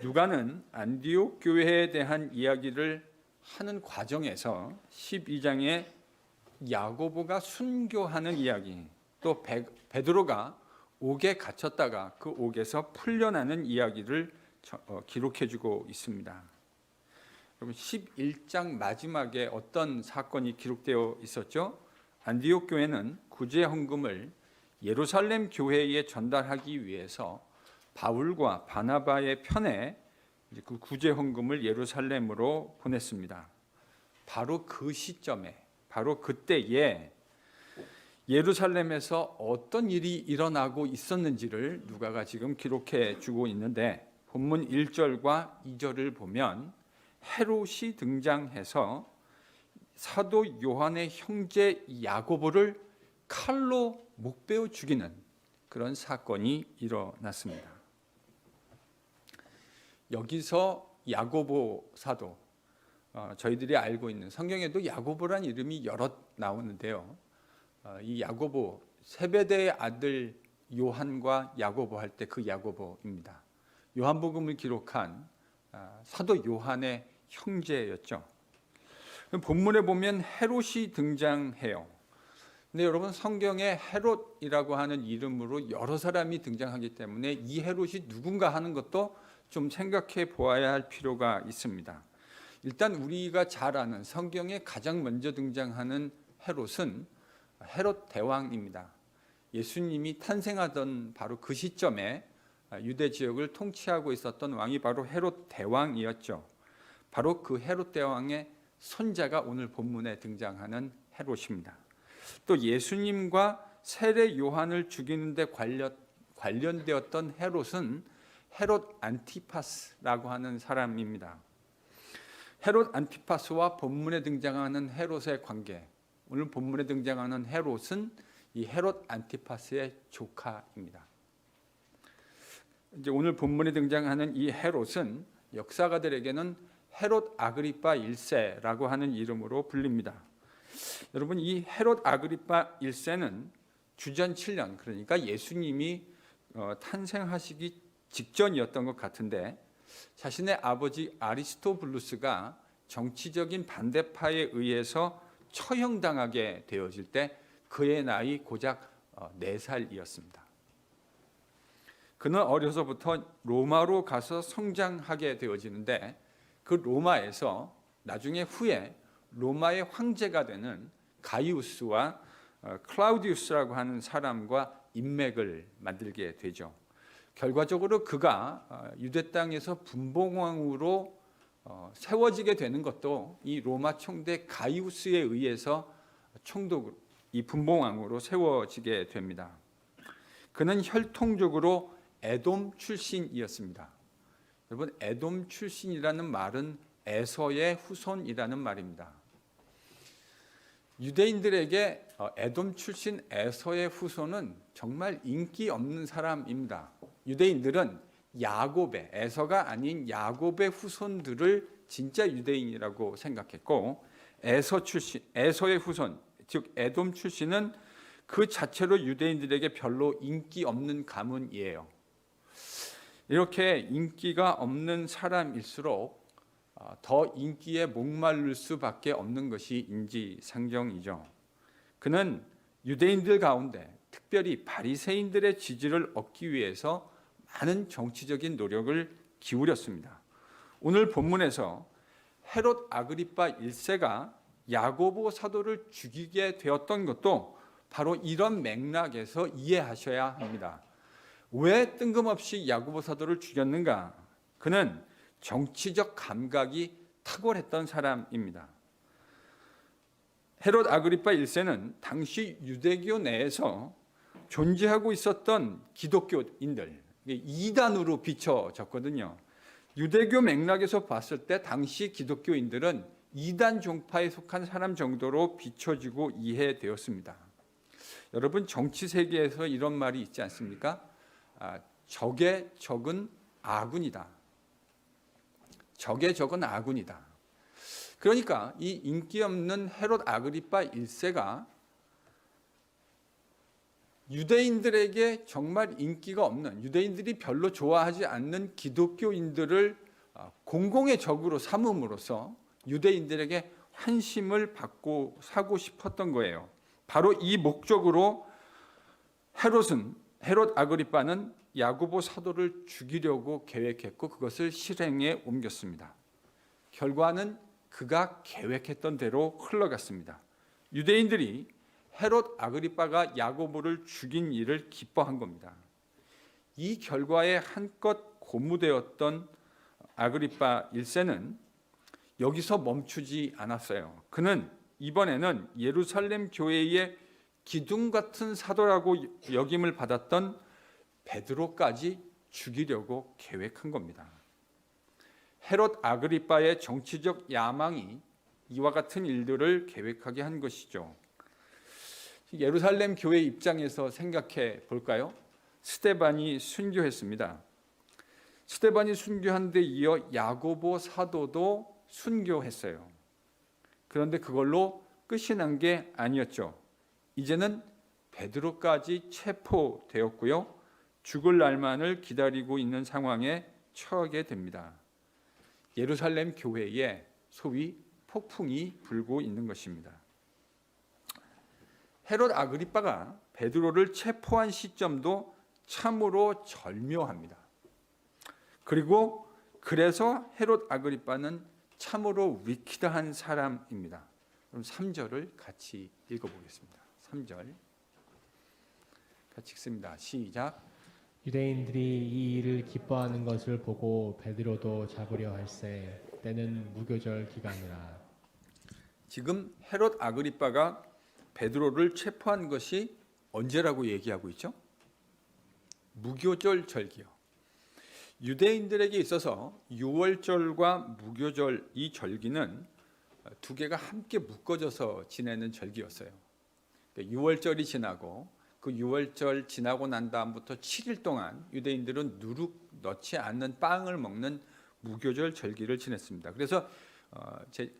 누가는 안디옥 교회에 대한 이야기를 하는 과정에서 12장에 야고보가 순교하는 이야기, 또 베드로가 옥에 갇혔다가 그 옥에서 풀려나는 이야기를 기록해주고 있습니다. 여러분 11장 마지막에 어떤 사건이 기록되어 있었죠? 안디옥 교회는 구제 헌금을 예루살렘 교회에 전달하기 위해서 바울과 바나바의 편에 그 구제 헌금을 예루살렘으로 보냈습니다. 바로 그 시점에, 바로 그때에 예루살렘에서 어떤 일이 일어나고 있었는지를 누가가 지금 기록해 주고 있는데, 본문 1절과 2절을 보면 헤롯이 등장해서 사도 요한의 형제 야고보를 칼로 목베어 죽이는 그런 사건이 일어났습니다. 여기서 야고보 사도, 저희들이 알고 있는 성경에도 야고보란 이름이 여럿 나오는데요. 이 야고보, 세베대의 아들 요한과 야고보 할 때 그 야고보입니다. 요한복음을 기록한 사도 요한의 형제였죠. 본문에 보면 헤롯이 등장해요. 근데 여러분, 성경에 헤롯이라고 하는 이름으로 여러 사람이 등장하기 때문에 이 헤롯이 누군가 하는 것도 좀 생각해 보아야 할 필요가 있습니다. 일단 우리가 잘 아는 성경에 가장 먼저 등장하는 헤롯은 헤롯 대왕입니다. 예수님이 탄생하던 바로 그 시점에 유대 지역을 통치하고 있었던 왕이 바로 헤롯 대왕이었죠. 바로 그 헤롯 대왕의 손자가 오늘 본문에 등장하는 헤롯입니다. 또 예수님과 세례 요한을 죽이는데 관련되었던 헤롯은 헤롯 안티파스라고 하는 사람입니다. 헤롯 안티파스와 본문에 등장하는 헤롯의 관계, 오늘 본문에 등장하는 헤롯은 이 헤롯 안티파스의 조카입니다. 이제 오늘 본문에 등장하는 이 헤롯은 역사가들에게는 헤롯 아그리파 1세라고 하는 이름으로 불립니다. 여러분, 이 헤롯 아그리파 1세는 주전 7년, 그러니까 예수님이 탄생하시기 직전이었던 것 같은데, 자신의 아버지 아리스토블루스가 정치적인 반대파에 의해서 처형당하게 되어질 때 그의 나이 고작 4살이었습니다. 그는 어려서부터 로마로 가서 성장하게 되어지는데, 그 로마에서 나중에 후에 로마의 황제가 되는 가이우스와 클라우디우스라고 하는 사람과 인맥을 만들게 되죠. 결과적으로 그가 유대 땅에서 분봉왕으로 세워지게 되는 것도 이 로마 총대 가이우스에 의해서 총독, 이 분봉왕으로 세워지게 됩니다. 그는 혈통적으로 에돔 출신이었습니다. 여러분, 에돔 출신이라는 말은 에서의 후손이라는 말입니다. 유대인들에게 에돔 출신 에서의 후손은 정말 인기 없는 사람입니다. 유대인들은 야곱의, 에서가 아닌 야곱의 후손들을 진짜 유대인이라고 생각했고, 에서의 후손, 즉 에돔 출신은 그 자체로 유대인들에게 별로 인기 없는 가문이에요. 이렇게 인기가 없는 사람일수록 더 인기에 목마를 수밖에 없는 것이 인지상정이죠. 그는 유대인들 가운데 특별히 바리새인들의 지지를 얻기 위해서 많은 정치적인 노력을 기울였습니다. 오늘 본문에서 헤롯 아그리파 1세가 야고보 사도를 죽이게 되었던 것도 바로 이런 맥락에서 이해하셔야 합니다. 왜 뜬금없이 야고보 사도를 죽였는가? 그는 정치적 감각이 탁월했던 사람입니다. 헤롯 아그리파 1세는 당시 유대교 내에서 존재하고 있었던 기독교인들, 이단으로 비춰졌거든요. 유대교 맥락에서 봤을 때 당시 기독교인들은 이단 종파에 속한 사람 정도로 비춰지고 이해되었습니다. 여러분, 정치 세계에서 이런 말이 있지 않습니까? 적의 적은 아군이다. 적의 적은 아군이다. 그러니까 이 인기 없는 헤롯 아그리파 1세가 유대인들에게 정말 인기가 없는, 유대인들이 별로 좋아하지 않는 기독교인들을 공공의 적으로 삼음으로써 유대인들에게 환심을 받고 사고 싶었던 거예요. 바로 이 목적으로 헤롯 아그리빠는 야고보 사도를 죽이려고 계획했고 그것을 실행에 옮겼습니다. 결과는 그가 계획했던 대로 흘러갔습니다. 유대인들이 헤롯 아그리빠가 야고보를 죽인 일을 기뻐한 겁니다. 이 결과에 한껏 고무되었던 아그리빠 1세는 여기서 멈추지 않았어요. 그는 이번에는 예루살렘 교회의 기둥 같은 사도라고 여김을 받았던 베드로까지 죽이려고 계획한 겁니다. 헤롯 아그리빠의 정치적 야망이 이와 같은 일들을 계획하게 한 것이죠. 예루살렘 교회 입장에서 생각해 볼까요? 스데반이 순교했습니다. 스데반이 순교한 데 이어 야고보 사도도 순교했어요. 그런데 그걸로 끝이 난 게 아니었죠. 이제는 베드로까지 체포되었고요. 죽을 날만을 기다리고 있는 상황에 처하게 됩니다. 예루살렘 교회에 소위 폭풍이 불고 있는 것입니다. 헤롯 아그리빠가 베드로를 체포한 시점도 참으로 절묘합니다. 그리고 그래서 헤롯 아그리빠는 참으로 위키드한 사람입니다. 그럼 3절을 같이 읽어보겠습니다. 3절 같이 읽습니다. 시작. 유대인들이 이 일을 기뻐하는 것을 보고 베드로도 잡으려 할세 때는 무교절 기간이라. 지금 헤롯 아그리빠가 베드로를 체포한 것이 언제라고 얘기하고 있죠? 무교절 절기요. 유대인들에게 있어서 유월절과 무교절 이 절기는 두 개가 함께 묶어져서 지내는 절기였어요. 유월절이 지나고 그 유월절 지나고 난 다음부터 7일 동안 유대인들은 누룩 넣지 않는 빵을 먹는 무교절 절기를 지냈습니다. 그래서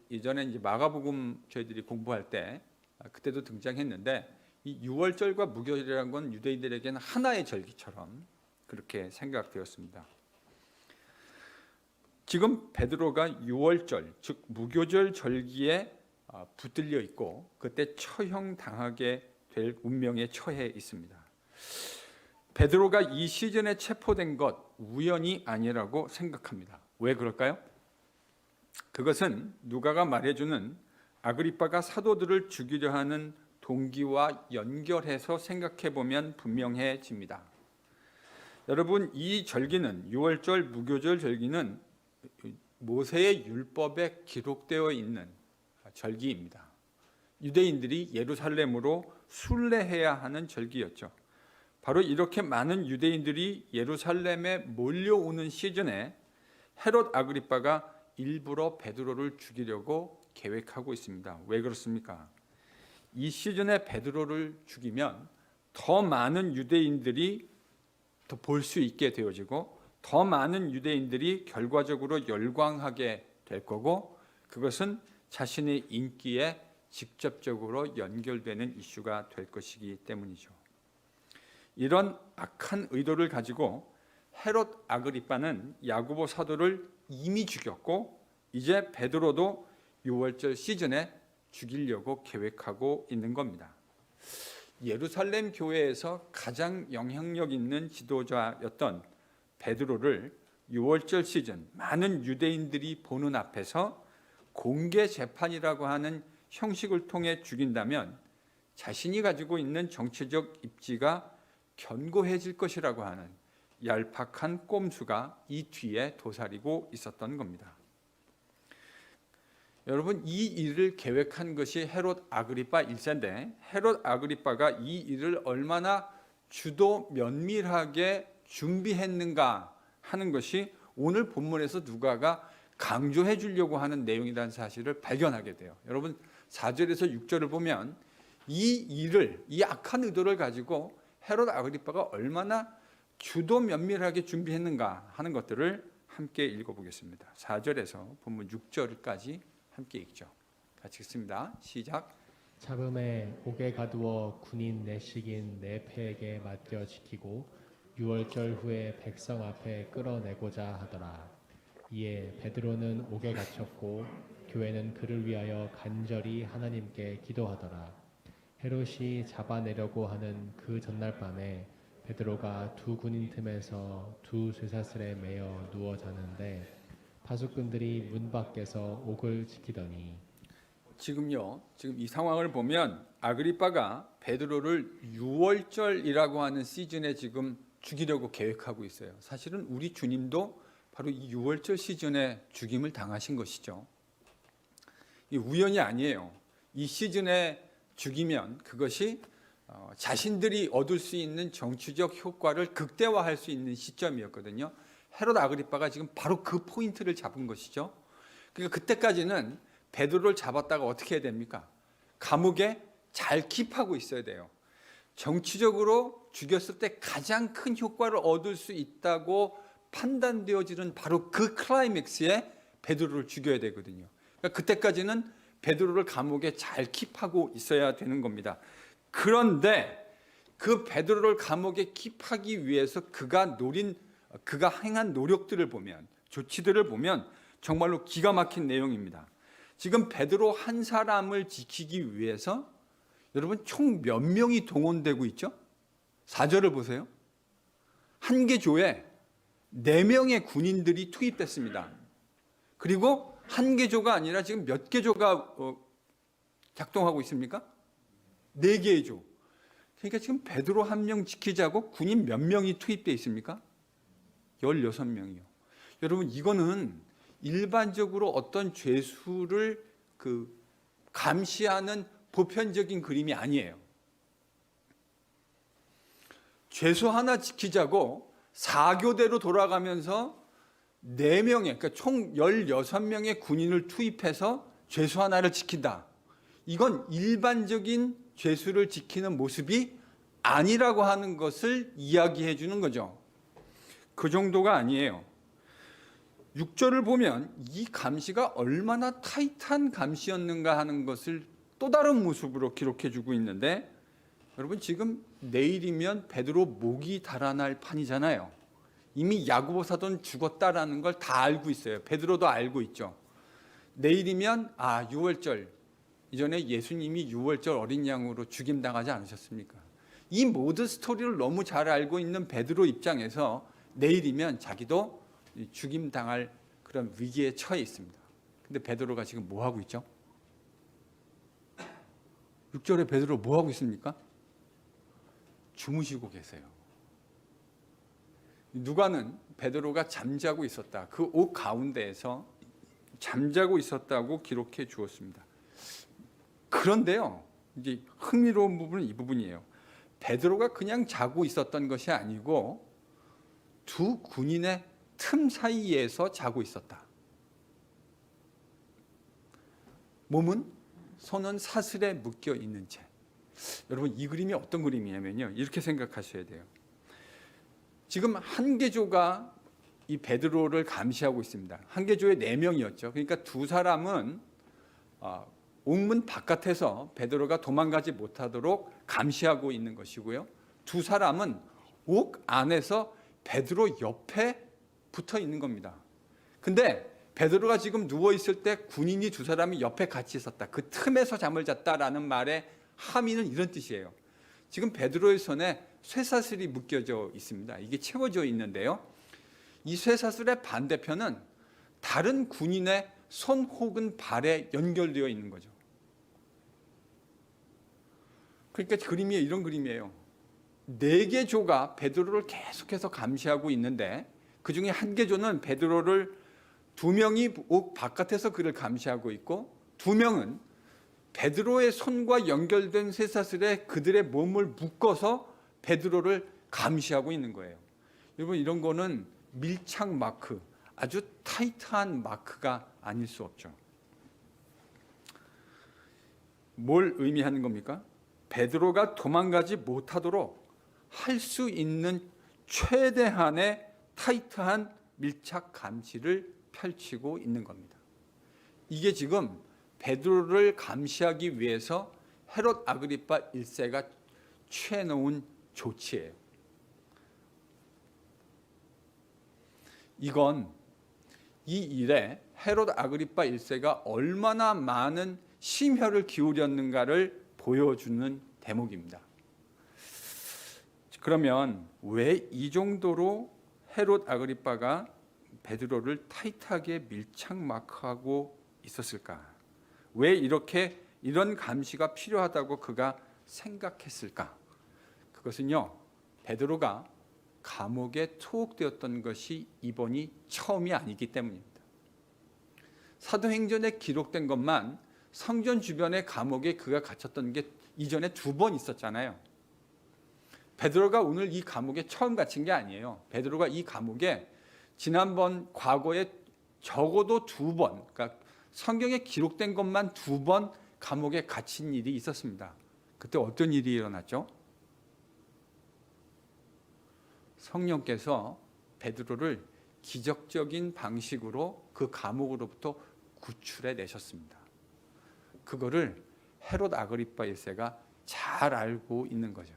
이전에 이제 마가복음 저희들이 공부할 때 그때도 등장했는데 이 유월절과 무교절이라는 건 유대인들에게는 하나의 절기처럼 그렇게 생각되었습니다. 지금 베드로가 유월절 즉 무교절 절기에 붙들려 있고 그때 처형당하게 될 운명에 처해 있습니다. 베드로가 이 시즌에 체포된 것 우연이 아니라고 생각합니다. 왜 그럴까요? 그것은 누가가 말해주는 아그리빠가 사도들을 죽이려 하는 동기와 연결해서 생각해 보면 분명해집니다. 여러분, 이 절기는 유월절 무교절 절기는 모세의 율법에 기록되어 있는 절기입니다. 유대인들이 예루살렘으로 순례해야 하는 절기였죠. 바로 이렇게 많은 유대인들이 예루살렘에 몰려오는 시즌에 헤롯 아그리빠가 일부러 베드로를 죽이려고 계획하고 있습니다. 왜 그렇습니까? 이 시즌에 베드로를 죽이면 더 많은 유대인들이 더 볼 수 있게 되어지고 더 많은 유대인들이 결과적으로 열광하게 될 거고 그것은 자신의 인기에 직접적으로 연결되는 이슈가 될 것이기 때문이죠. 이런 악한 의도를 가지고 헤롯 아그리빠는 야고보 사도를 이미 죽였고 이제 베드로도 유월절 시즌에 죽이려고 계획하고 있는 겁니다. 예루살렘 교회에서 가장 영향력 있는 지도자였던 베드로를 유월절 시즌 많은 유대인들이 보는 앞에서 공개 재판이라고 하는 형식을 통해 죽인다면 자신이 가지고 있는 정치적 입지가 견고해질 것이라고 하는 얄팍한 꼼수가 이 뒤에 도사리고 있었던 겁니다. 여러분, 이 일을 계획한 것이 헤롯 아그리빠 1세인데 헤롯 아그리빠가 이 일을 얼마나 주도 면밀하게 준비했는가 하는 것이 오늘 본문에서 누가가 강조해 주려고 하는 내용이라는 사실을 발견하게 돼요. 여러분 4절에서 6절을 보면 이 악한 의도를 가지고 헤롯 아그리빠가 얼마나 주도 면밀하게 준비했는가 하는 것들을 함께 읽어보겠습니다. 4절에서 본문 6절까지 함께 읽죠. 같이 읽습니다. 시작. 잡음에 옥에 가두어 군인 내식인 내 패에게 맡겨 지키고 유월절 후에 백성 앞에 끌어내고자 하더라. 이에 베드로는 옥에 갇혔고 교회는 그를 위하여 간절히 하나님께 기도하더라. 헤롯이 잡아내려고 하는 그 전날 밤에 베드로가 두 군인 틈에서 두 쇠사슬에 매여 누워 자는데 파수꾼들이 문 밖에서 옥을 지키더니 지금 이 상황을 보면 아그리빠가 베드로를 유월절이라고 하는 시즌에 지금 죽이려고 계획하고 있어요. 사실은 우리 주님도 바로 이 유월절 시즌에 죽임을 당하신 것이죠. 이 우연이 아니에요. 이 시즌에 죽이면 그것이 자신들이 얻을 수 있는 정치적 효과를 극대화할 수 있는 시점이었거든요. 헤롯 아그리빠가 지금 바로 그 포인트를 잡은 것이죠. 그러니까 그때까지는 베드로를 잡았다가 어떻게 해야 됩니까? 감옥에 잘 킵하고 있어야 돼요. 정치적으로 죽였을 때 가장 큰 효과를 얻을 수 있다고 판단되어지는 바로 그 클라이맥스에 베드로를 죽여야 되거든요. 그러니까 그때까지는 베드로를 감옥에 잘 킵하고 있어야 되는 겁니다. 그런데 그 베드로를 감옥에 킵하기 위해서 그가 행한 노력들을 보면, 조치들을 보면 정말로 기가 막힌 내용입니다. 지금 베드로 한 사람을 지키기 위해서 여러분 총 몇 명이 동원되고 있죠? 4절을 보세요. 한 개 조에 4명의 군인들이 투입됐습니다. 그리고 한 개 조가 아니라 지금 몇 개 조가 작동하고 있습니까? 4개의 조. 그러니까 지금 베드로 한 명 지키자고 군인 몇 명이 투입되어 있습니까? 16명이요. 여러분 이거는 일반적으로 어떤 죄수를 감시하는 보편적인 그림이 아니에요. 죄수 하나 지키자고 4교대로 돌아가면서 4명의, 그러니까 총 16명의 군인을 투입해서 죄수 하나를 지킨다. 이건 일반적인 죄수를 지키는 모습이 아니라고 하는 것을 이야기해 주는 거죠. 그 정도가 아니에요. 6절을 보면 이 감시가 얼마나 타이트한 감시였는가 하는 것을 또 다른 모습으로 기록해 주고 있는데, 여러분 지금 내일이면 베드로 목이 달아날 판이잖아요. 이미 야고보 사도는 죽었다라는 걸 다 알고 있어요. 베드로도 알고 있죠. 내일이면 유월절, 이전에 예수님이 유월절 어린 양으로 죽임당하지 않으셨습니까? 이 모든 스토리를 너무 잘 알고 있는 베드로 입장에서 내일이면 자기도 죽임당할 그런 위기에 처해 있습니다. 근데 베드로가 지금 뭐 하고 있죠? 6절에 베드로 뭐 하고 있습니까? 주무시고 계세요. 누가는 베드로가 잠자고 있었다. 그 옥 가운데에서 잠자고 있었다고 기록해 주었습니다. 그런데요, 이제 흥미로운 부분은 이 부분이에요. 베드로가 그냥 자고 있었던 것이 아니고 두 군인의 틈 사이에서 자고 있었다. 몸은 손은 사슬에 묶여 있는 채. 여러분 이 그림이 어떤 그림이냐면요, 이렇게 생각하셔야 돼요. 지금 한 개조가 이 베드로를 감시하고 있습니다. 한 개조에 4명이었죠. 그러니까 두 사람은 옥문 바깥에서 베드로가 도망가지 못하도록 감시하고 있는 것이고요. 두 사람은 옥 안에서 베드로 옆에 붙어 있는 겁니다. 근데 베드로가 지금 누워 있을 때 군인이 두 사람이 옆에 같이 있었다. 그 틈에서 잠을 잤다라는 말의 함의는 이런 뜻이에요. 지금 베드로의 손에 쇠사슬이 묶여져 있습니다. 이게 채워져 있는데요. 이 쇠사슬의 반대편은 다른 군인의 손 혹은 발에 연결되어 있는 거죠. 그러니까 그림이 이런 그림이에요. 4개 조가 베드로를 계속해서 감시하고 있는데 그중에 한 개 조는 베드로를 2명이 옥 바깥에서 그를 감시하고 있고 2명은 베드로의 손과 연결된 쇠사슬에 그들의 몸을 묶어서 베드로를 감시하고 있는 거예요. 여러분 이런 거는 밀착 마크, 아주 타이트한 마크가 아닐 수 없죠. 뭘 의미하는 겁니까? 베드로가 도망가지 못하도록 할 수 있는 최대한의 타이트한 밀착 감시를 펼치고 있는 겁니다. 이게 지금 베드로를 감시하기 위해서 헤롯 아그리파 1세가 취해놓은 조치예요. 이건 이 일에 헤롯 아그리파 1세가 얼마나 많은 심혈을 기울였는가를 보여주는 대목입니다. 그러면 왜 이 정도로 헤롯 아그리파가 베드로를 타이트하게 밀착 마크하고 있었을까? 왜 이런 감시가 필요하다고 그가 생각했을까? 그것은요, 베드로가 감옥에 투옥되었던 것이 이번이 처음이 아니기 때문입니다. 사도행전에 기록된 것만 성전 주변의 감옥에 그가 갇혔던 게 이전에 2번 있었잖아요. 베드로가 오늘 이 감옥에 처음 갇힌 게 아니에요. 베드로가 이 감옥에 지난번 과거에 적어도 2번, 그러니까 성경에 기록된 것만 2번 감옥에 갇힌 일이 있었습니다. 그때 어떤 일이 일어났죠? 성령께서 베드로를 기적적인 방식으로 그 감옥으로부터 구출해 내셨습니다. 그거를 헤롯 아그리파 1세가 잘 알고 있는 거죠.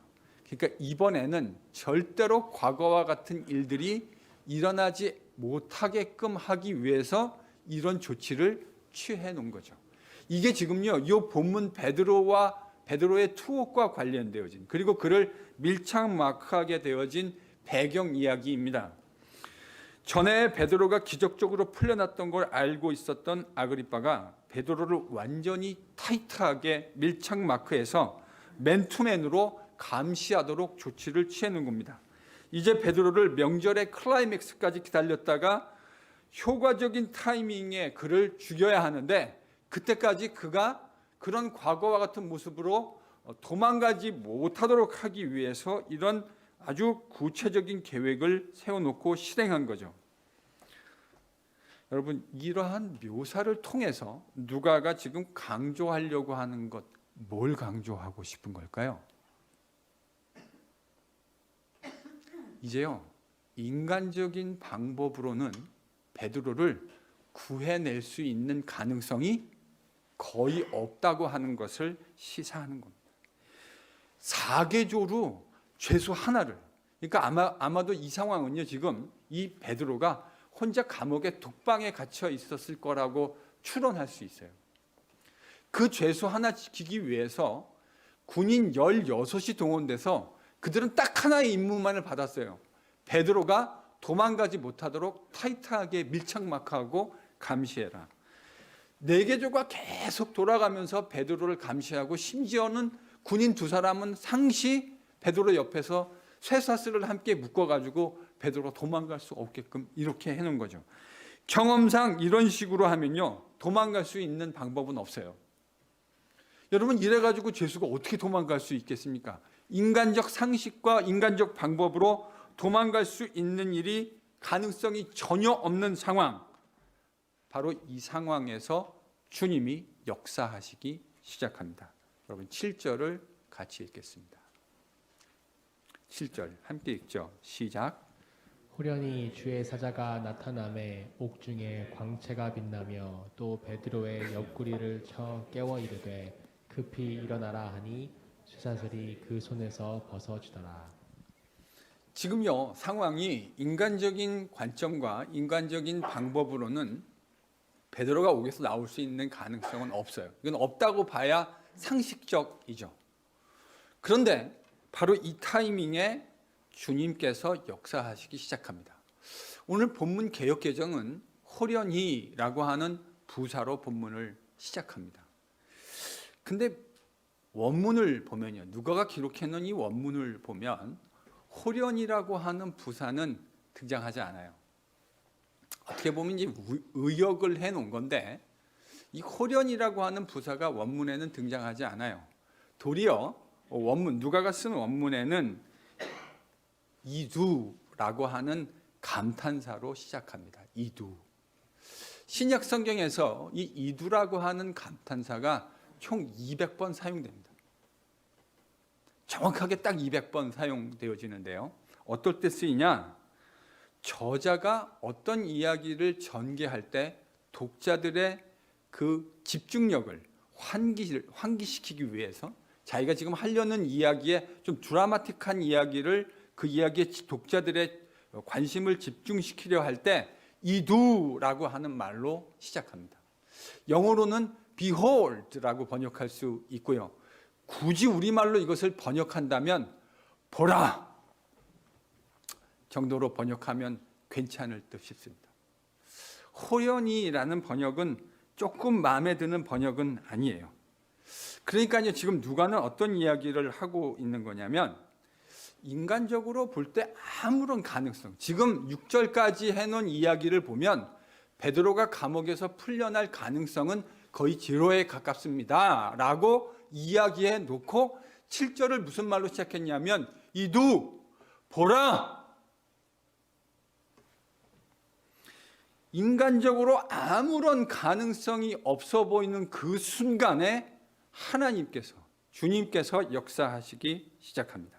그러니까 이번에는 절대로 과거와 같은 일들이 일어나지 못하게끔 하기 위해서 이런 조치를 취해 놓은 거죠. 이게 지금요, 이 본문 베드로의 투옥과 관련되어진, 그리고 그를 밀착 마크하게 되어진 배경 이야기입니다. 전에 베드로가 기적적으로 풀려났던 걸 알고 있었던 아그리파가 베드로를 완전히 타이트하게 밀착 마크해서 맨투맨으로 감시하도록 조치를 취하는 겁니다. 이제 베드로를 명절의 클라이맥스까지 기다렸다가 효과적인 타이밍에 그를 죽여야 하는데, 그때까지 그가 그런 과거와 같은 모습으로 도망가지 못하도록 하기 위해서 이런 아주 구체적인 계획을 세워놓고 실행한 거죠. 여러분, 이러한 묘사를 통해서 누가가 지금 강조하려고 하는 것, 뭘 강조하고 싶은 걸까요? 이제요, 인간적인 방법으로는 베드로를 구해낼 수 있는 가능성이 거의 없다고 하는 것을 시사하는 겁니다. 사계조로 죄수 하나를, 그러니까 아마도 이 상황은요, 지금 이 베드로가 혼자 감옥에 독방에 갇혀 있었을 거라고 추론할 수 있어요. 그 죄수 하나 지키기 위해서 군인 16이 동원돼서 그들은 딱 하나의 임무만을 받았어요. 베드로가 도망가지 못하도록 타이트하게 밀착 마크하고 감시해라. 네개조가 계속 돌아가면서 베드로를 감시하고, 심지어는 군인 2사람은 상시 베드로 옆에서 쇠사슬을 함께 묶어가지고 베드로가 도망갈 수 없게끔 이렇게 해놓은 거죠. 경험상 이런 식으로 하면요, 도망갈 수 있는 방법은 없어요. 여러분, 이래가지고 죄수가 어떻게 도망갈 수 있겠습니까? 인간적 상식과 인간적 방법으로 도망갈 수 있는 일이 가능성이 전혀 없는 상황, 바로 이 상황에서 주님이 역사하시기 시작합니다. 여러분, 7절을 같이 읽겠습니다. 7절 함께 읽죠. 시작. 호련히 주의 사자가 나타남에 옥중에 광채가 빛나며 또 베드로의 옆구리를 쳐 깨워 이르되 급히 일어나라 하니 쇠사슬이 그 손에서 벗어지더라. 지금요, 상황이 인간적인 관점과 인간적인 방법으로는 베드로가 옥에서 나올 수 있는 가능성은 없어요. 이건 없다고 봐야 상식적이죠. 그런데 바로 이 타이밍에 주님께서 역사하시기 시작합니다. 오늘 본문 개역개정은 호련히라고 하는 부사로 본문을 시작합니다. 근데 원문을 보면요, 누가가 기록해놓은 이 원문을 보면 호련이라고 하는 부사는 등장하지 않아요. 어떻게 보면 이제 의역을 해놓은 건데, 이 호련이라고 하는 부사가 원문에는 등장하지 않아요. 도리어 누가가 쓴 원문에는 이두라고 하는 감탄사로 시작합니다. 이두. 신약 성경에서 이 이두라고 하는 감탄사가 총 200번 사용됩니다. 정확하게 딱 200번 사용되어지는데요. 어떨 때 쓰이냐? 저자가 어떤 이야기를 전개할 때 독자들의 그 집중력을 환기시키기 위해서 자기가 지금 하려는 이야기에 좀 드라마틱한 이야기를 그 이야기에 독자들의 관심을 집중시키려 할 때 이두라고 하는 말로 시작합니다. 영어로는 behold라고 번역할 수 있고요. 굳이 우리말로 이것을 번역한다면 보라 정도로 번역하면 괜찮을 듯 싶습니다. 호련히라는 번역은 조금 마음에 드는 번역은 아니에요. 그러니까요, 지금 누가는 어떤 이야기를 하고 있는 거냐면 인간적으로 볼 때 아무런 가능성, 지금 6절까지 해놓은 이야기를 보면 베드로가 감옥에서 풀려날 가능성은 거의 제로에 가깝습니다 라고 이야기해 놓고 7절을 무슨 말로 시작했냐면 이두 보라. 인간적으로 아무런 가능성이 없어 보이는 그 순간에 하나님께서, 주님께서 역사하시기 시작합니다.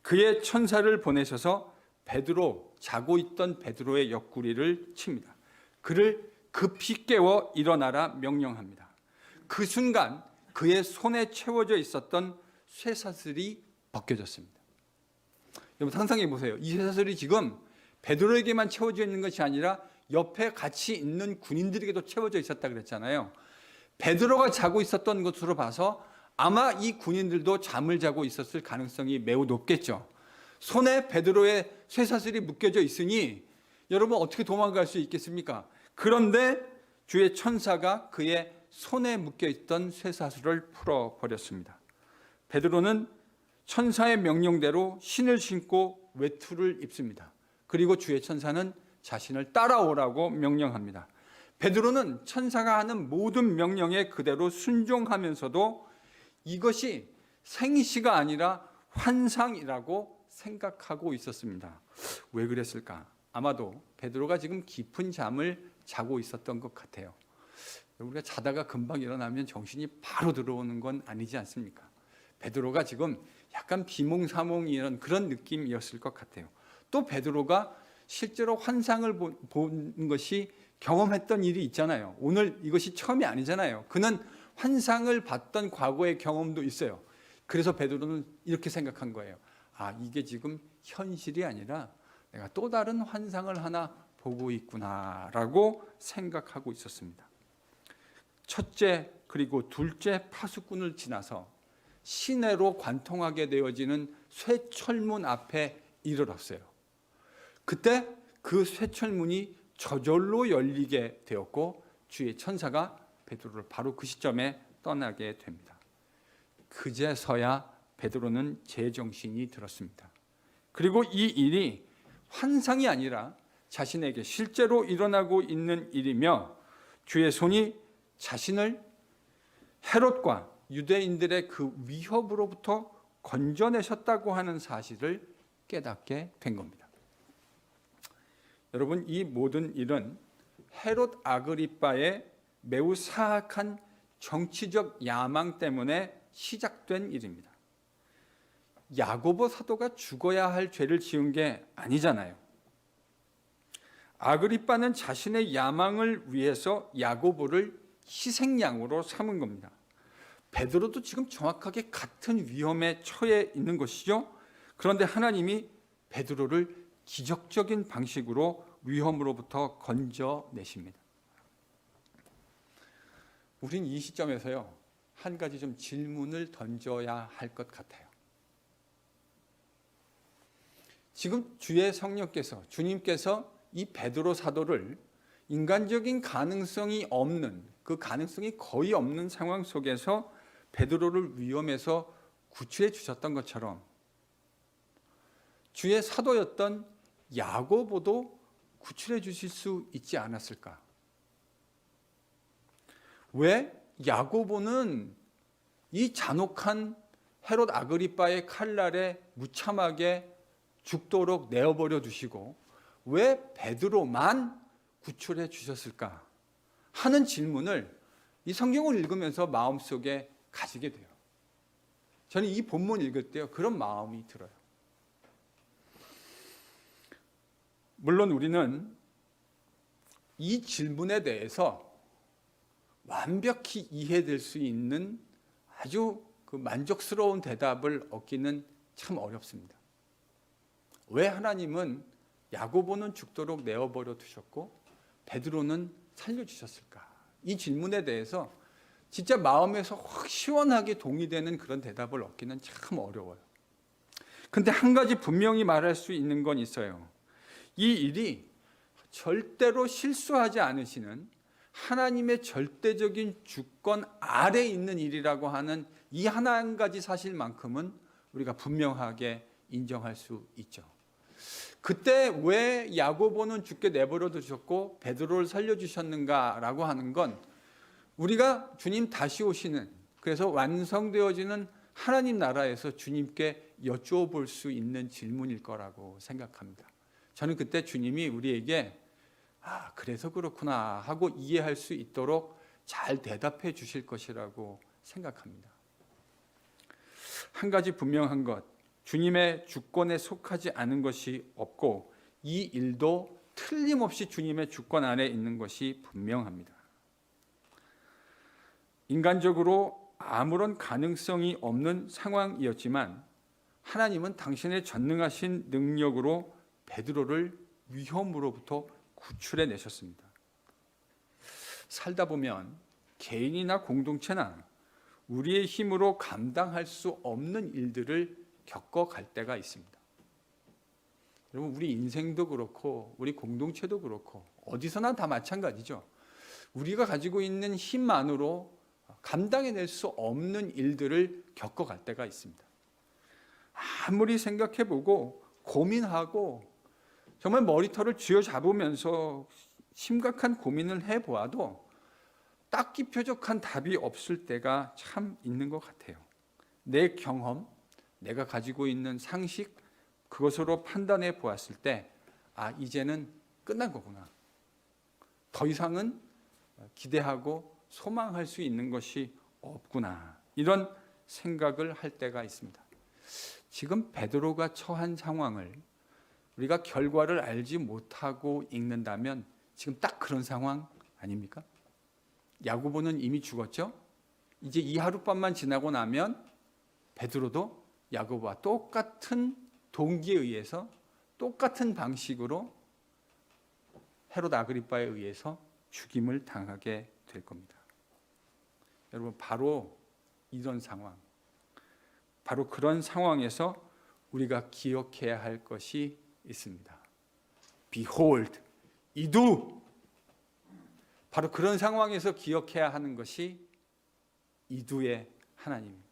그의 천사를 보내셔서 베드로, 자고 있던 베드로의 옆구리를 칩니다. 그를 급히 깨워 일어나라 명령합니다. 그 순간 그의 손에 채워져 있었던 쇠사슬이 벗겨졌습니다. 여러분 상상해 보세요. 이 쇠사슬이 지금 베드로에게만 채워져 있는 것이 아니라 옆에 같이 있는 군인들에게도 채워져 있었다 그랬잖아요. 베드로가 자고 있었던 것으로 봐서 아마 이 군인들도 잠을 자고 있었을 가능성이 매우 높겠죠. 손에 베드로의 쇠사슬이 묶여져 있으니 여러분 어떻게 도망갈 수 있겠습니까? 그런데 주의 천사가 그의 손에 묶여있던 쇠사슬을 풀어버렸습니다. 베드로는 천사의 명령대로 신을 신고 외투를 입습니다. 그리고 주의 천사는 자신을 따라오라고 명령합니다. 베드로는 천사가 하는 모든 명령에 그대로 순종하면서도 이것이 생시가 아니라 환상이라고 생각하고 있었습니다. 왜 그랬을까? 아마도 베드로가 지금 깊은 잠을 자고 있었던 것 같아요. 우리가 자다가 금방 일어나면 정신이 바로 들어오는 건 아니지 않습니까? 베드로가 지금 약간 비몽사몽 이런 그런 느낌이었을 것 같아요. 또 베드로가 실제로 환상을 본 것이 경험했던 일이 있잖아요. 오늘 이것이 처음이 아니잖아요. 그는 환상을 봤던 과거의 경험도 있어요. 그래서 베드로는 이렇게 생각한 거예요. 아, 이게 지금 현실이 아니라 내가 또 다른 환상을 하나 보고 있구나라고 생각하고 있었습니다. 첫째 그리고 둘째 파수꾼을 지나서 시내로 관통하게 되어지는 쇠철문 앞에 이르렀어요. 그때 그 쇠철문이 저절로 열리게 되었고 주의 천사가 베드로를 바로 그 시점에 떠나게 됩니다. 그제서야 베드로는 제정신이 들었습니다. 그리고 이 일이 환상이 아니라 자신에게 실제로 일어나고 있는 일이며 주의 손이 자신을 헤롯과 유대인들의 그 위협으로부터 건져내셨다고 하는 사실을 깨닫게 된 겁니다. 여러분, 이 모든 일은 헤롯 아그리빠의 매우 사악한 정치적 야망 때문에 시작된 일입니다. 야고보 사도가 죽어야 할 죄를 지은 게 아니잖아요. 아그리빠는 자신의 야망을 위해서 야고보를 희생양으로 삼은 겁니다. 베드로도 지금 정확하게 같은 위험에 처해 있는 것이죠. 그런데 하나님이 베드로를 기적적인 방식으로 위험으로부터 건져내십니다. 우린 이 시점에서요, 한 가지 좀 질문을 던져야 할 것 같아요. 지금 주의 성령께서, 주님께서 이 베드로 사도를 인간적인 가능성이 없는, 그 가능성이 거의 없는 상황 속에서 베드로를 위험에서 구출해 주셨던 것처럼 주의 사도였던 야고보도 구출해 주실 수 있지 않았을까? 왜 야고보는 이 잔혹한 헤롯 아그리빠의 칼날에 무참하게 죽도록 내어버려 두시고 왜 베드로만 구출해 주셨을까 하는 질문을 이 성경을 읽으면서 마음속에 가지게 돼요. 저는 이 본문 읽을 때요, 그런 마음이 들어요. 물론 우리는 이 질문에 대해서 완벽히 이해될 수 있는 아주 그 만족스러운 대답을 얻기는 참 어렵습니다. 왜 하나님은 야고보는 죽도록 내어버려 두셨고 베드로는 살려주셨을까? 이 질문에 대해서 진짜 마음에서 확 시원하게 동의되는 그런 대답을 얻기는 참 어려워요. 근데 한 가지 분명히 말할 수 있는 건 있어요. 이 일이 절대로 실수하지 않으시는 하나님의 절대적인 주권 아래에 있는 일이라고 하는 이 하나 한 가지 사실만큼은 우리가 분명하게 인정할 수 있죠. 그때 왜 야고보는 죽게 내버려 두셨고 베드로를 살려주셨는가라고 하는 건 우리가 주님 다시 오시는, 그래서 완성되어지는 하나님 나라에서 주님께 여쭈어볼 수 있는 질문일 거라고 생각합니다. 저는 그때 주님이 우리에게 그래서 그렇구나 하고 이해할 수 있도록 잘 대답해 주실 것이라고 생각합니다. 한 가지 분명한 것, 주님의 주권에 속하지 않은 것이 없고 이 일도 틀림없이 주님의 주권 아래 있는 것이 분명합니다. 인간적으로 아무런 가능성이 없는 상황이었지만 하나님은 당신의 전능하신 능력으로 베드로를 위험으로부터 구출해 내셨습니다. 살다 보면 개인이나 공동체나 우리의 힘으로 감당할 수 없는 일들을 겪어갈 때가 있습니다. 여러분, 우리 인생도 그렇고 우리 공동체도 그렇고 어디서나 다 마찬가지죠. 우리가 가지고 있는 힘만으로 감당해낼 수 없는 일들을 겪어갈 때가 있습니다. 아무리 생각해보고 고민하고 정말 머리털을 쥐어잡으면서 심각한 고민을 해보아도 딱히 뾰족한 답이 없을 때가 참 있는 것 같아요. 내 경험, 내가 가지고 있는 상식, 그것으로 판단해 보았을 때 이제는 끝난 거구나. 더 이상은 기대하고 소망할 수 있는 것이 없구나. 이런 생각을 할 때가 있습니다. 지금 베드로가 처한 상황을 우리가 결과를 알지 못하고 읽는다면 지금 딱 그런 상황 아닙니까? 야고보는 이미 죽었죠? 이제 이 하룻밤만 지나고 나면 베드로도 야고보와 똑같은 동기에 의해서 똑같은 방식으로 헤롯 아그리빠에 의해서 죽임을 당하게 될 겁니다. 여러분, 바로 이런 상황, 바로 그런 상황에서 우리가 기억해야 할 것이 있습니다. Behold, 이두. 바로 그런 상황에서 기억해야 하는 것이 이두의 하나님입니다.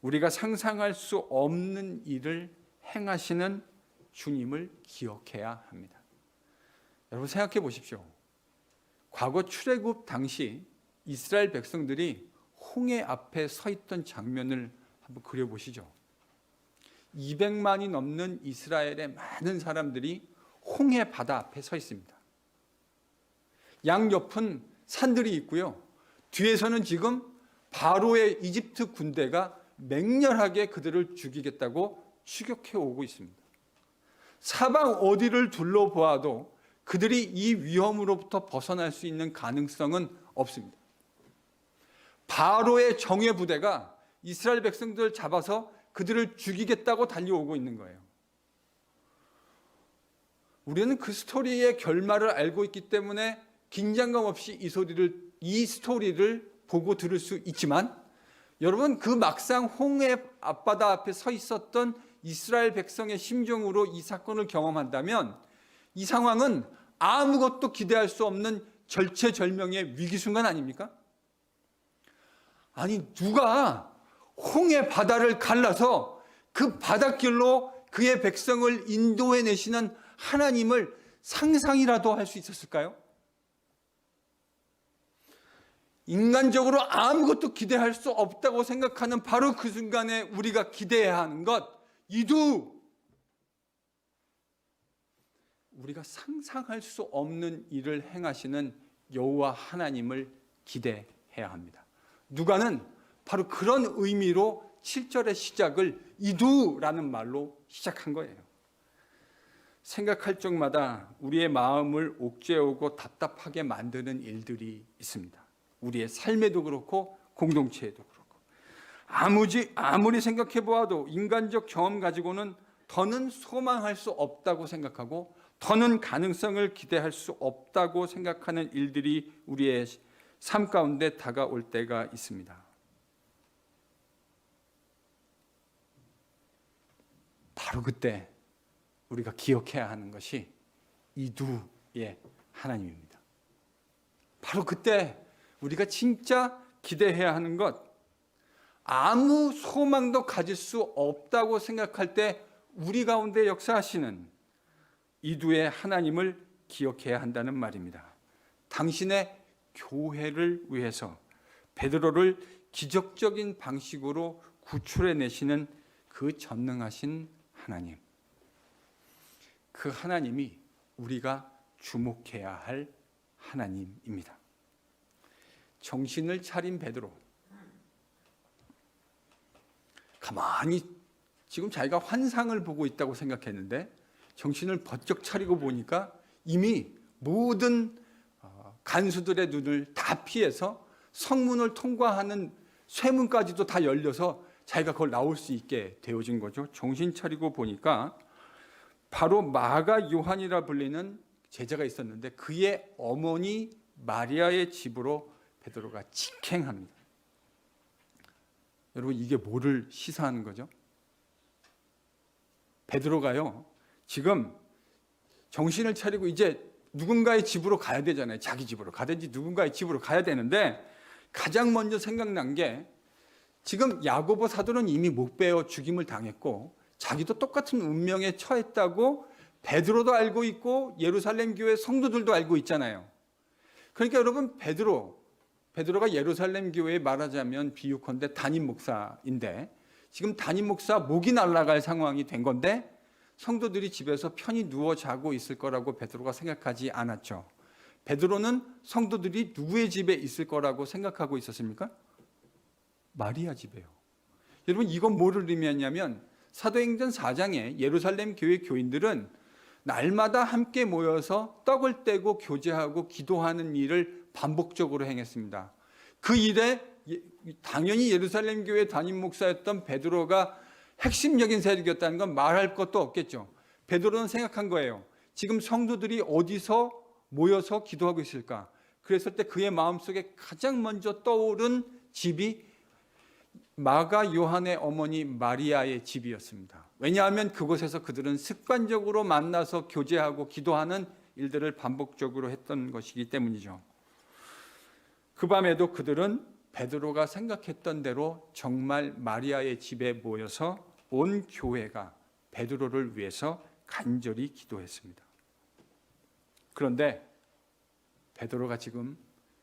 우리가 상상할 수 없는 일을 행하시는 주님을 기억해야 합니다. 여러분, 생각해 보십시오. 과거 출애굽 당시 이스라엘 백성들이 홍해 앞에 서 있던 장면을 한번 그려보시죠. 200만이 넘는 이스라엘의 많은 사람들이 홍해 바다 앞에 서 있습니다. 양옆은 산들이 있고요. 뒤에서는 지금 바로의 이집트 군대가 맹렬하게 그들을 죽이겠다고 추격해 오고 있습니다. 사방 어디를 둘러보아도 그들이 이 위험으로부터 벗어날 수 있는 가능성은 없습니다. 바로의 정예 부대가 이스라엘 백성들을 잡아서 그들을 죽이겠다고 달려오고 있는 거예요. 우리는 그 스토리의 결말을 알고 있기 때문에 긴장감 없이 이 스토리를 보고 들을 수 있지만, 여러분, 그 막상 홍해 앞바다 앞에 서 있었던 이스라엘 백성의 심정으로 이 사건을 경험한다면 이 상황은 아무것도 기대할 수 없는 절체절명의 위기순간 아닙니까? 아니, 누가 홍해 바다를 갈라서 그 바닷길로 그의 백성을 인도해 내시는 하나님을 상상이라도 할 수 있었을까요? 인간적으로 아무것도 기대할 수 없다고 생각하는 바로 그 순간에 우리가 기대해야 하는 것, 이두. 우리가 상상할 수 없는 일을 행하시는 여호와 하나님을 기대해야 합니다. 누가는 바로 그런 의미로 7절의 시작을 이두라는 말로 시작한 거예요. 생각할 적마다 우리의 마음을 옥죄오고 답답하게 만드는 일들이 있습니다. 우리의 삶에도 그렇고 공동체에도 그렇고 아무리 생각해 보아도 인간적 경험 가지고는 더는 소망할 수 없다고 생각하고 더는 가능성을 기대할 수 없다고 생각하는 일들이 우리의 삶 가운데 다가올 때가 있습니다. 바로 그때 우리가 기억해야 하는 것이 이두의 하나님입니다. 바로 그때 우리가 진짜 기대해야 하는 것, 아무 소망도 가질 수 없다고 생각할 때 우리 가운데 역사하시는 이두의 하나님을 기억해야 한다는 말입니다. 당신의 교회를 위해서 베드로를 기적적인 방식으로 구출해내시는 그 전능하신 하나님, 그 하나님이 우리가 주목해야 할 하나님입니다. 정신을 차린 베드로, 가만히 지금 자기가 환상을 보고 있다고 생각했는데 정신을 번쩍 차리고 보니까 이미 모든 간수들의 눈을 다 피해서 성문을 통과하는 쇠문까지도 다 열려서 자기가 그걸 나올 수 있게 되어진 거죠. 정신 차리고 보니까 바로 마가 요한이라 불리는 제자가 있었는데 그의 어머니 마리아의 집으로 베드로가 직행합니다. 여러분, 이게 뭐를 시사하는 거죠? 베드로가요, 지금 정신을 차리고 이제 누군가의 집으로 가야 되잖아요. 자기 집으로 가든지 누군가의 집으로 가야 되는데 가장 먼저 생각난 게, 지금 야고보 사도는 이미 못 베어 죽임을 당했고 자기도 똑같은 운명에 처했다고 베드로도 알고 있고 예루살렘 교회 성도들도 알고 있잖아요. 그러니까 여러분, 베드로가 예루살렘 교회에 말하자면 비유컨대 담임 목사인데 지금 담임 목사 목이 날아갈 상황이 된 건데 성도들이 집에서 편히 누워 자고 있을 거라고 베드로가 생각하지 않았죠. 베드로는 성도들이 누구의 집에 있을 거라고 생각하고 있었습니까? 마리아 집에요. 여러분, 이건 뭐를 의미하냐면 사도행전 4장에 예루살렘 교회 교인들은 날마다 함께 모여서 떡을 떼고 교제하고 기도하는 일을 반복적으로 행했습니다. 그 일에 당연히 예루살렘 교회 담임 목사였던 베드로가 핵심적인 세력이었다는 건 말할 것도 없겠죠. 베드로는 생각한 거예요. 지금 성도들이 어디서 모여서 기도하고 있을까? 그랬을 때 그의 마음속에 가장 먼저 떠오른 집이 마가 요한의 어머니 마리아의 집이었습니다. 왜냐하면 그곳에서 그들은 습관적으로 만나서 교제하고 기도하는 일들을 반복적으로 했던 것이기 때문이죠. 그 밤에도 그들은 베드로가 생각했던 대로 정말 마리아의 집에 모여서 온 교회가 베드로를 위해서 간절히 기도했습니다. 그런데 베드로가 지금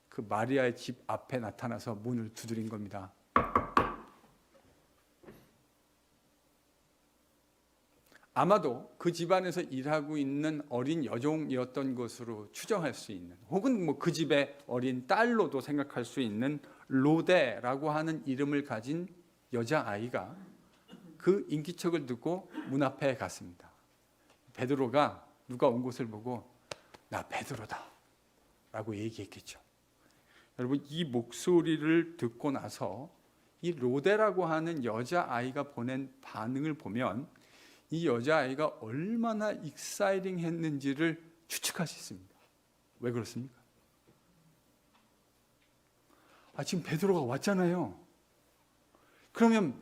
그 마리아의 집 앞에 나타나서 문을 두드린 겁니다. 아마도 그 집안에서 일하고 있는 어린 여종이었던 것으로 추정할 수 있는, 혹은 뭐 그 집의 어린 딸로도 생각할 수 있는 로데라고 하는 이름을 가진 여자아이가 그 인기척을 듣고 문 앞에 갔습니다. 베드로가 누가 온 것을 보고 나 베드로다 라고 얘기했겠죠. 여러분, 이 목소리를 듣고 나서 이 로데라고 하는 여자아이가 보낸 반응을 보면 이 여자아이가 얼마나 익사이팅 했는지를 추측할 수 있습니다. 왜 그렇습니까? 지금 베드로가 왔잖아요. 그러면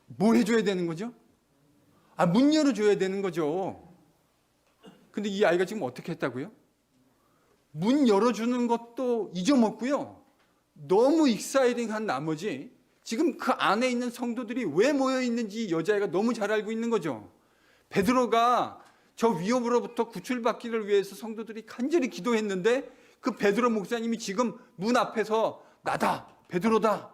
뭐 해줘야 되는 거죠? 문 열어줘야 되는 거죠. 근데 이 아이가 지금 어떻게 했다고요? 문 열어주는 것도 잊어먹고요. 너무 익사이팅한 나머지 지금 그 안에 있는 성도들이 왜 모여 있는지 여자아이가 너무 잘 알고 있는 거죠. 베드로가 저 위협으로부터 구출받기를 위해서 성도들이 간절히 기도했는데 그 베드로 목사님이 지금 문 앞에서 나다, 베드로다.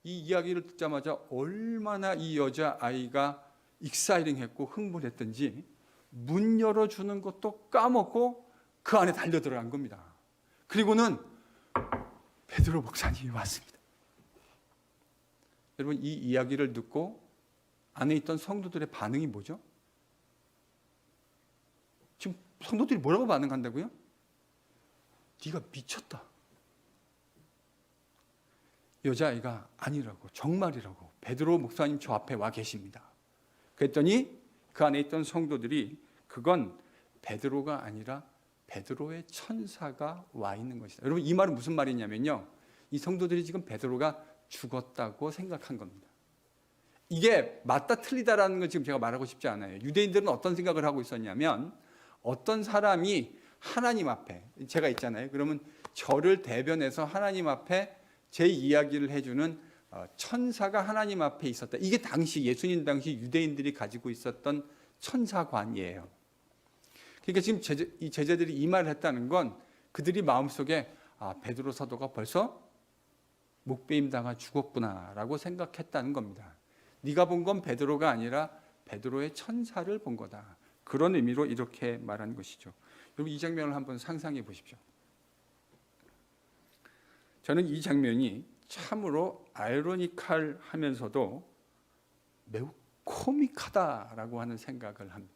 이 이야기를 듣자마자 얼마나 이 여자아이가 익사이팅했고 흥분했던지 문 열어주는 것도 까먹고 그 안에 달려 들어간 겁니다. 그리고는 베드로 목사님이 왔습니다. 여러분, 이 이야기를 듣고 안에 있던 성도들의 반응이 뭐죠? 성도들이 뭐라고 반응한다고요? 네가 미쳤다. 여자아이가 아니라고, 정말이라고. 베드로 목사님 저 앞에 와 계십니다. 그랬더니 그 안에 있던 성도들이 그건 베드로가 아니라 베드로의 천사가 와 있는 것이다. 여러분, 이 말은 무슨 말이냐면요, 이 성도들이 지금 베드로가 죽었다고 생각한 겁니다. 이게 맞다 틀리다라는 걸 지금 제가 말하고 싶지 않아요. 유대인들은 어떤 생각을 하고 있었냐면, 어떤 사람이 하나님 앞에, 제가 있잖아요. 그러면 저를 대변해서 하나님 앞에 제 이야기를 해주는 천사가 하나님 앞에 있었다. 이게 당시 예수님 당시 유대인들이 가지고 있었던 천사관이에요. 그러니까 지금 이 제자들이 이 말을 했다는 건 그들이 마음속에 베드로 사도가 벌써 목배임 당하 죽었구나라고 생각했다는 겁니다. 네가 본 건 베드로가 아니라 베드로의 천사를 본 거다. 그런 의미로 이렇게 말한 것이죠. 여러분, 이 장면을 한번 상상해 보십시오. 저는 이 장면이 참으로 아이러니컬하면서도 매우 코믹하다라고 하는 생각을 합니다.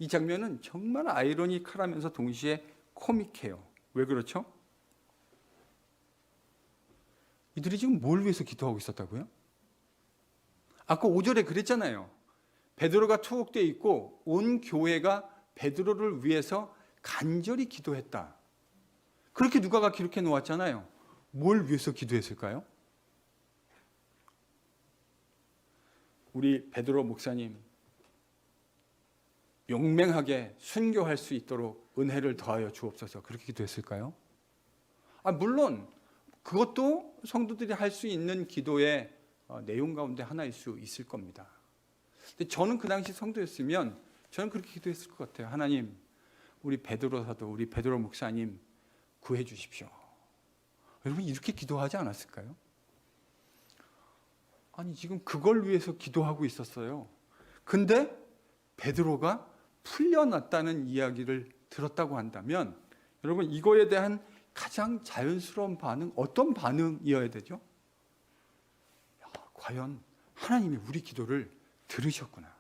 이 장면은 정말 아이러니컬하면서 동시에 코믹해요. 왜 그렇죠? 이들이 지금 뭘 위해서 기도하고 있었다고요? 아까 5절에 그랬잖아요. 베드로가 투옥되어 있고 온 교회가 베드로를 위해서 간절히 기도했다. 그렇게 누가가 기록해 놓았잖아요. 뭘 위해서 기도했을까요? 우리 베드로 목사님 용맹하게 순교할 수 있도록 은혜를 더하여 주옵소서, 그렇게 기도했을까요? 물론 그것도 성도들이 할 수 있는 기도의 내용 가운데 하나일 수 있을 겁니다. 근데 저는 그 당시 성도였으면 저는 그렇게 기도했을 것 같아요. 하나님, 우리 베드로 사도, 우리 베드로 목사님 구해 주십시오. 여러분, 이렇게 기도하지 않았을까요? 아니, 지금 그걸 위해서 기도하고 있었어요. 근데 베드로가 풀려났다는 이야기를 들었다고 한다면 여러분, 이거에 대한 가장 자연스러운 반응, 어떤 반응이어야 되죠? 과연 하나님이 우리 기도를 들으셨구나.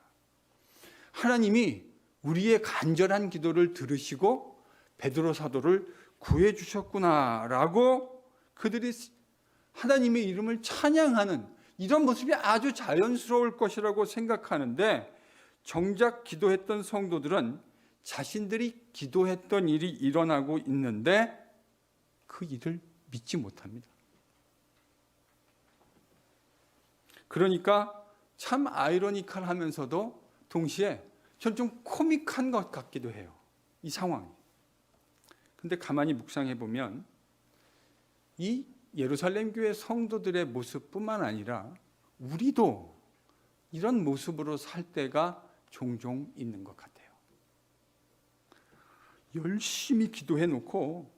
하나님이 우리의 간절한 기도를 들으시고 베드로 사도를 구해 주셨구나라고 그들이 하나님의 이름을 찬양하는 이런 모습이 아주 자연스러울 것이라고 생각하는데, 정작 기도했던 성도들은 자신들이 기도했던 일이 일어나고 있는데 그 일을 믿지 못합니다. 그러니까 참 아이러니컬하면서도 동시에 전 좀 코믹한 것 같기도 해요, 이 상황이. 근데 가만히 묵상해 보면 이 예루살렘 교회 성도들의 모습뿐만 아니라 우리도 이런 모습으로 살 때가 종종 있는 것 같아요. 열심히 기도해 놓고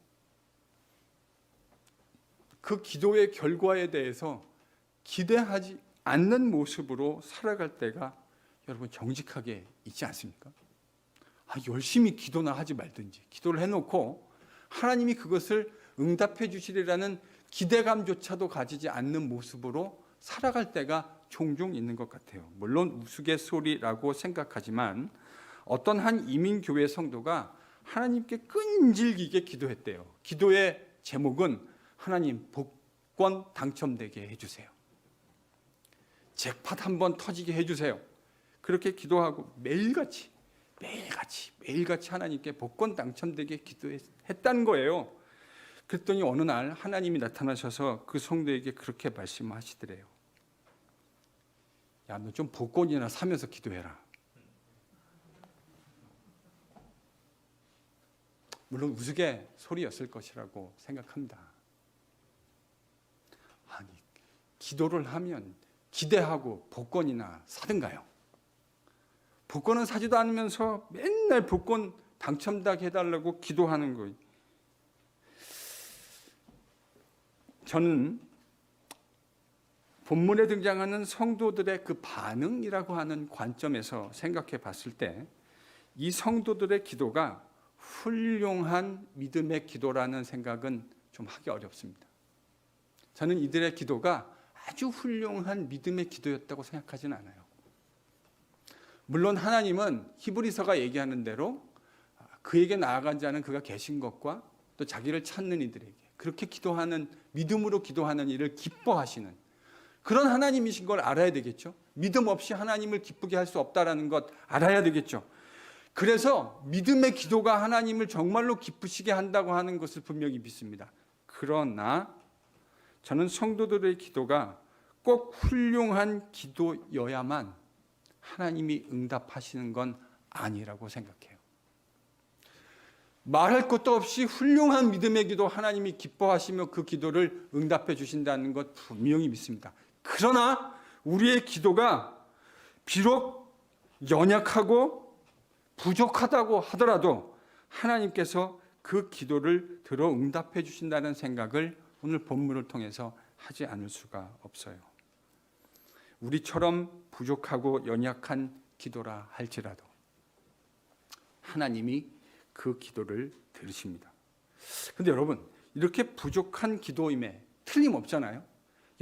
그 기도의 결과에 대해서 기대하지 않는 모습으로 살아갈 때가 여러분 정직하게 있지 않습니까? 열심히 기도나 하지 말든지 기도를 해놓고 하나님이 그것을 응답해 주시리라는 기대감조차도 가지지 않는 모습으로 살아갈 때가 종종 있는 것 같아요. 물론 우스갯소리라고 생각하지만 어떤 한 이민교회 성도가 하나님께 끈질기게 기도했대요. 기도의 제목은 하나님 복권 당첨되게 해주세요. 잭팟 한번 터지게 해주세요. 그렇게 기도하고 매일같이 하나님께 복권 당첨되게 기도했다는 거예요. 그랬더니 어느 날 하나님이 나타나셔서 그 성도에게 그렇게 말씀하시더래요. 야, 너 좀 복권이나 사면서 기도해라. 물론 우스갯소리였을 것이라고 생각합니다. 아니, 기도를 하면 기대하고 복권이나 사든가요? 복권은 사지도 않으면서 맨날 복권 당첨되게 해달라고 기도하는 거예요. 저는 본문에 등장하는 성도들의 그 반응이라고 하는 관점에서 생각해 봤을 때 이 성도들의 기도가 훌륭한 믿음의 기도라는 생각은 좀 하기 어렵습니다. 저는 이들의 기도가 아주 훌륭한 믿음의 기도였다고 생각하지는 않아요. 물론 하나님은 히브리서가 얘기하는 대로 그에게 나아간 자는 그가 계신 것과 또 자기를 찾는 이들에게 그렇게 기도하는, 믿음으로 기도하는 일을 기뻐하시는 그런 하나님이신 걸 알아야 되겠죠. 믿음 없이 하나님을 기쁘게 할 수 없다라는 것 알아야 되겠죠. 그래서 믿음의 기도가 하나님을 정말로 기쁘시게 한다고 하는 것을 분명히 믿습니다. 그러나 저는 성도들의 기도가 꼭 훌륭한 기도여야만 하나님이 응답하시는 건 아니라고 생각해요. 말할 것도 없이 훌륭한 믿음의 기도 하나님이 기뻐하시며 그 기도를 응답해 주신다는 것 분명히 믿습니다. 그러나 우리의 기도가 비록 연약하고 부족하다고 하더라도 하나님께서 그 기도를 들어 응답해 주신다는 생각을 오늘 본문을 통해서 하지 않을 수가 없어요. 우리처럼 부족하고 연약한 기도라 할지라도 하나님이 그 기도를 들으십니다. 그런데 여러분, 이렇게 부족한 기도임에 틀림없잖아요.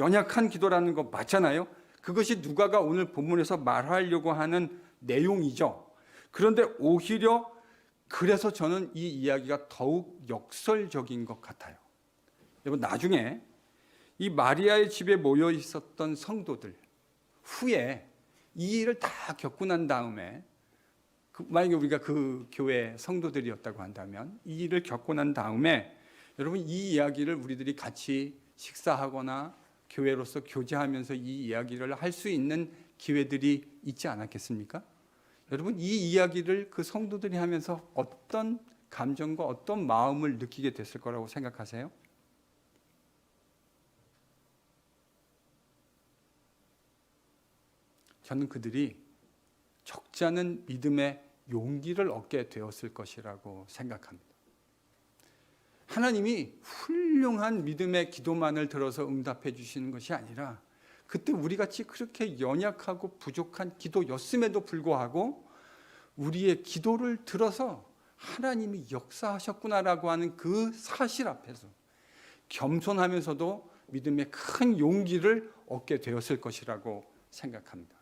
연약한 기도라는 거 맞잖아요. 그것이 누가가 오늘 본문에서 말하려고 하는 내용이죠. 그런데 오히려 그래서 저는 이 이야기가 더욱 역설적인 것 같아요. 여러분, 나중에 이 마리아의 집에 모여 있었던 성도들 후에 이 일을 다 겪고 난 다음에 만약에 우리가 그 교회 성도들이었다고 한다면 이 일을 겪고 난 다음에 여러분 이 이야기를 우리들이 같이 식사하거나 교회로서 교제하면서 이 이야기를 할 수 있는 기회들이 있지 않았겠습니까? 여러분 이 이야기를 그 성도들이 하면서 어떤 감정과 어떤 마음을 느끼게 됐을 거라고 생각하세요? 저는 그들이 적지 않은 믿음의 용기를 얻게 되었을 것이라고 생각합니다. 하나님이 훌륭한 믿음의 기도만을 들어서 응답해 주시는 것이 아니라 그때 우리같이 그렇게 연약하고 부족한 기도였음에도 불구하고 우리의 기도를 들어서 하나님이 역사하셨구나라고 하는 그 사실 앞에서 겸손하면서도 믿음의 큰 용기를 얻게 되었을 것이라고 생각합니다.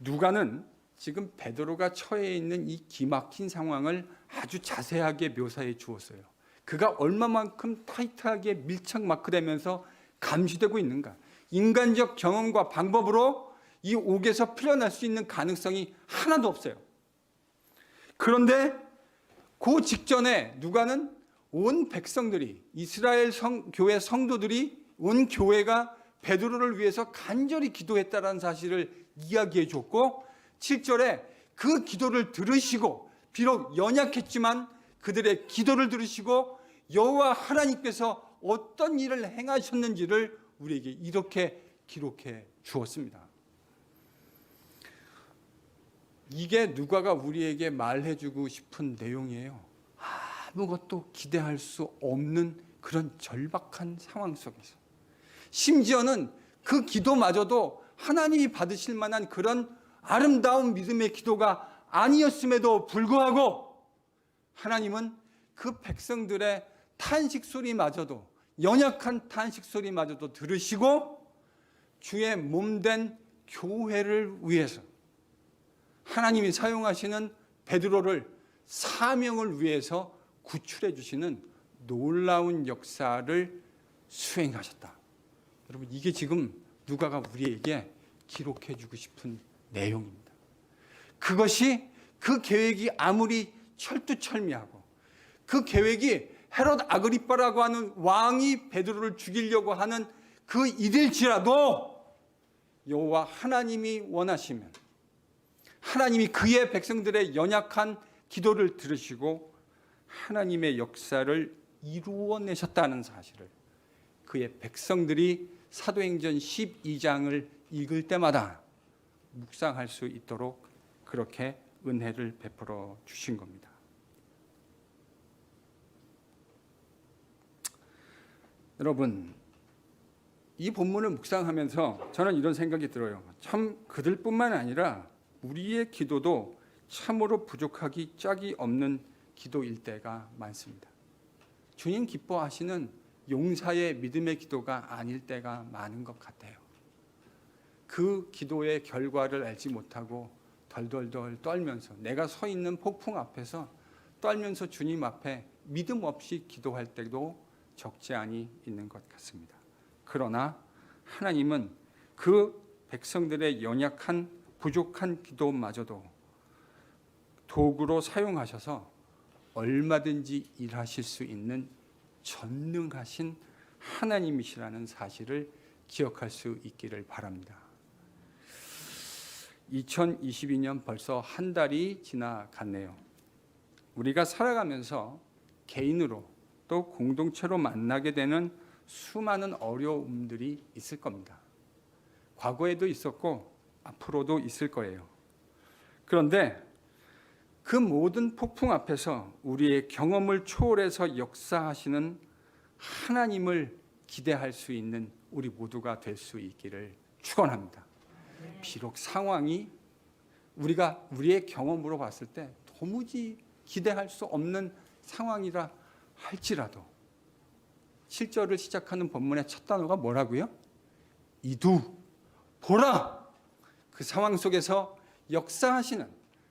누가는 지금 베드로가 처해 있는 이 기막힌 상황을 아주 자세하게 묘사해 주었어요. 그가 얼마만큼 타이트하게 밀착 마크되면서 감시되고 있는가. 인간적 경험과 방법으로 이 옥에서 풀려날 수 있는 가능성이 하나도 없어요. 그런데 그 직전에 누가는 온 백성들이 이스라엘 교회 성도들이 온 교회가 베드로를 위해서 간절히 기도했다는 사실을 이야기해 줬고 7절에 그 기도를 들으시고 비록 연약했지만 그들의 기도를 들으시고 여호와 하나님께서 어떤 일을 행하셨는지를 우리에게 이렇게 기록해 주었습니다. 이게 누가가 우리에게 말해주고 싶은 내용이에요. 아무것도 기대할 수 없는 그런 절박한 상황 속에서 심지어는 그 기도마저도 하나님이 받으실 만한 그런 아름다운 믿음의 기도가 아니었음에도 불구하고 하나님은 그 백성들의 탄식 소리마저도 연약한 탄식 소리마저도 들으시고 주의 몸된 교회를 위해서 하나님이 사용하시는 베드로를 사명을 위해서 구출해 주시는 놀라운 역사를 수행하셨다. 여러분 이게 지금 누가가 우리에게 기록해 주고 싶은 내용입니다. 그것이 그 계획이 아무리 철두철미하고 그 계획이 헤롯 아그리빠라고 하는 왕이 베드로를 죽이려고 하는 그 일일지라도 여호와 하나님이 원하시면 하나님이 그의 백성들의 연약한 기도를 들으시고 하나님의 역사를 이루어내셨다는 사실을 그의 백성들이 사도행전 12장을 읽을 때마다 묵상할 수 있도록 그렇게 은혜를 베풀어 주신 겁니다. 여러분, 이 본문을 묵상하면서 저는 이런 생각이 들어요. 참 그들뿐만 아니라 우리의 기도도 참으로 부족하기 짝이 없는 기도일 때가 많습니다. 주님 기뻐하시는 용사의 믿음의 기도가 아닐 때가 많은 것 같아요. 그 기도의 결과를 알지 못하고 더 덜덜덜 떨면서 내가 서 있는 폭풍 앞에서 떨면서 주님 앞에 믿음 없이 기도할 때도 적지 않이 있는 것 같습니다. 그러나 하나님은 그 백성들의 연약한 부족한 기도마저도 도구로 사용하셔서 얼마든지 일하실 수 있는 전능하신 하나님이시라는 사실을 기억할 수 있기를 바랍니다. 2022년 벌써 한 달이 지나갔네요. 우리가 살아가면서 개인으로 또 공동체로 만나게 되는 수많은 어려움들이 있을 겁니다. 과거에도 있었고 앞으로도 있을 거예요. 그런데 그 모든 폭풍 앞에서 우리의 경험을 초월해서 역사하시는 하나님을 기대할 수 있는 우리 모두가 될 수 있기를 축원합니다. 비록 상황이 우리의 경험으로 봤을 때 도무지 기대할 수 없는 상황이라 할지라도 7절을 시작하는 본문의 첫 단어가 뭐라고요? 이두 보라. 그 상황 속에서 역사하시는,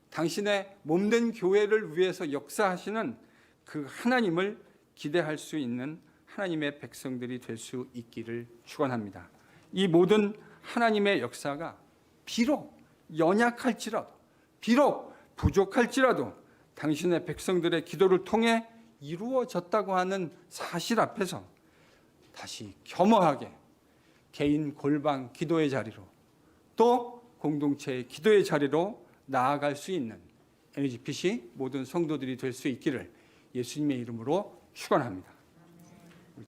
당신의 몸된 교회를 위해서 역사하시는 그 하나님을 기대할 수 있는 하나님의 백성들이 될 수 있기를 축원합니다. 이 모든 하나님의 역사가 비록 연약할지라도, 비록 부족할지라도 당신의 백성들의 기도를 통해 이루어졌다고 하는 사실 앞에서 다시 겸허하게 개인 골방 기도의 자리로 또 공동체의 기도의 자리로 나아갈 수 있는 NGPC 모든 성도들이 될 수 있기를 예수님의 이름으로 축원합니다.